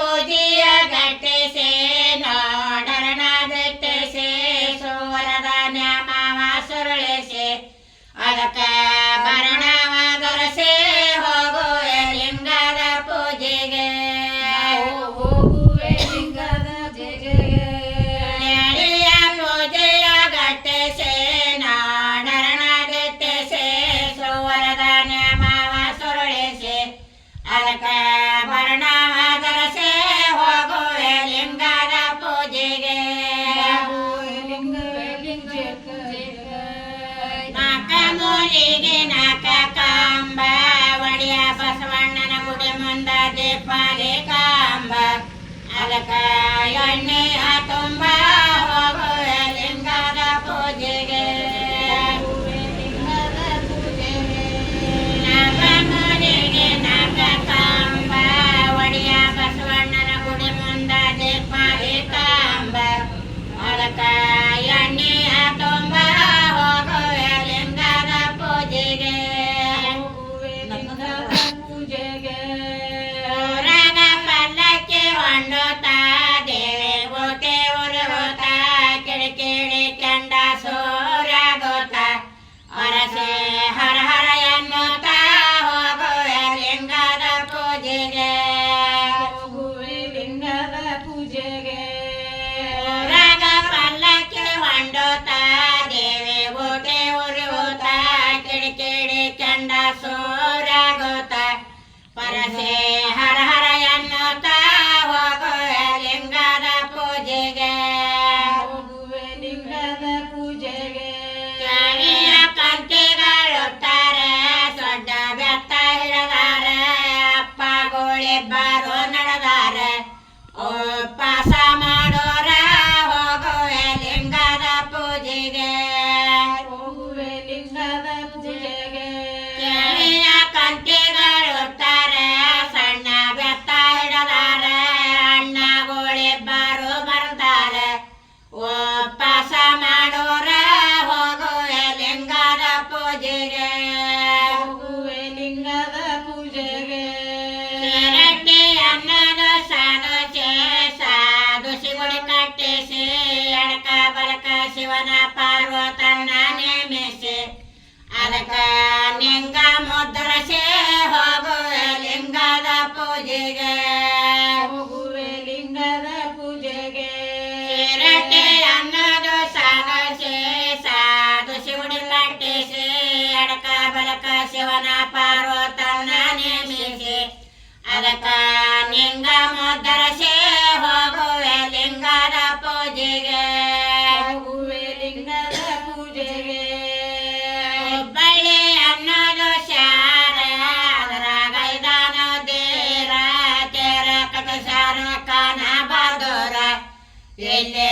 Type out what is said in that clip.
ಪೂಜೆಯ ಗಟ್ಟಿಸಿ ನೋಡರಣದಿಟ್ಟಿಸಿ ಸೂರಧಾನ್ಯ ಮಾವ ಸುರುಳಿಸಿ ಅದಕ್ಕೆ ಭರಣವ ದೊರಸಿ ಹೋಗುವೆ ಲಿಂಗದ ಪೂಜೆಗೆ ಹೋಗುವೆ ಲಿಂಗದ ಪೂಜೆಗೆ ನೆಡಿಯ ಪೂಜೆಯ ಗಟ್ಟಿಸಿ ನೋಡರಣದಿಟ್ಟಿಸಿ ಸೂರಧಾನ್ಯ ಮಾವ ಸುರುಳಿಸಿ ಅದಕ್ಕೆ ಭರಣವ ದೊರಸಿ ಹೋಗುವೆ ಲಿಂಗದ ಪೂಜೆಗೆ ನಾಕ ಮೂಲಿಗೆ ನಾಕ ಕಾಂಬ ಒಡೆಯ ಬಸವಣ್ಣನ ಗುಡಿ ಮುಂದ ದೀಪಾಲಿ ಕಾಂಬ ಅದಕ್ಕ ಎಣ್ಣೆ ತುಂಬ ಹೋಗುವೆ ಲಿಂಗದ ಪೂಜೆಗೆ ನಾಕ ಮೂಲಿಗೆ ನಾಕ ಕಾಂಬ ಒಡೆಯ ಬಸವಣ್ಣನ ಗುಡಿ ಮುಂದ ದೀಪಾಲಿ ಕಾಂಬ ಅದಕ್ಕ ಎಣ್ಣೆ ತುಂಬ ಹೋಗುವೆ ಲಿಂಗದ ಪೂಜೆಗೆ ಊರಾಗ ಪಲ್ಲಕ್ಕಿ ಹೊಂಡುತ್ತ ದೇವಿ ಗೋತೆ ಉರುಗುತ್ತ ಕಿಡಿಕಿಡಿ ಕೆಂಡ ಸೂರ್ಯಾಗುತ್ತ ಅರಸೆ ಹರ ಹರ ಎನ್ನುತ್ತ ಹೋಗುವೆ ಲಿಂಗದ ಪೂಜೆಗೆ ಊರಾಗ ಪಲ್ಲಕ್ಕಿ ಹೊಂಡುತ್ತ ದೇವಿ ಗೋತೆ ಉರುಗುತ್ತ ಕಿಡಿಕಿಡಿ ಕೆಂಡ ಸೂರ್ಯಾಗುತ್ತ ಪರಸೆ ಹರ ಹರ ಎನ್ನುತ್ತ ಹೋಗುವೆ ಲಿಂಗದ ಪೂಜೆಗೆ ಚಾವಿಯ ಕಂತಿಗಳುತ್ತಾರೆ ದೊಡ್ಡ ಬೆತ್ತ ಹಿಡದಾರೆ ಅಪ್ಪ ಗೋಳಿಬ್ಬರು ನಡೆದಾರೆ ಉಪವಾಸ ಮಾಡೋರ ಹೋಗುವೆ ಲಿಂಗದ ಪೂಜೆಗೆ ಚಾವಿಯ ಕಂತಿಗಳುತ್ತಾರೆ ಸಣ್ಣ ಬೆತ್ತ ಹಿಡದಾರೆ ಅಣ್ಣಗಳಿಬ್ಬರು ಬರ್ತಾರೆ ಉಪವಾಸ ಮಾಡೋರ ಹೋಗುವೆ ಲಿಂಗದ ಪೂಜೆಗೆ ರೊಟ್ಟಿ ಅನ್ನದ ಸಾದು ಸಾದು ಸಿಗುಡಿ ಕಟ್ಟಿಸಿ ಎಡಕ ಬಲಕ ಶಿವನ ಪಾರ್ವತನ್ನ ನೇಮಿಸಿ ಅದಕ್ಕ ನಿಂಗ ಮುದ್ರಸಿ ಹೋಗುವೆ ಲಿಂಗದ ಪೂಜೆಗೆ ರೊಟ್ಟಿ ಅನ್ನದು ಸಾದು ಸಾದು ಸಿಗುಡಿ ಕಟ್ಟಿಸಿ ಎಡಕ ಬಲಕ ಶಿವನ ಪಾರ್ವತನ್ನ ನೇಮಿಸಿ ಅದಕ್ಕ ನಿಂಗ ಮುದ್ರಸಿ ಹೋಗುವೆ ಲಿಂಗದ ಪೂಜೆಗೆ ಹುಬ್ಬಳ್ಳಿ ಅನ್ನೋದು ಶಾರ ಅದರಾಗ ಇದಾನು ದೇರ ತೇರ ಕಟಸಾರ ಕಾನ ಬಾದೋರ ಎಲ್ಲೇ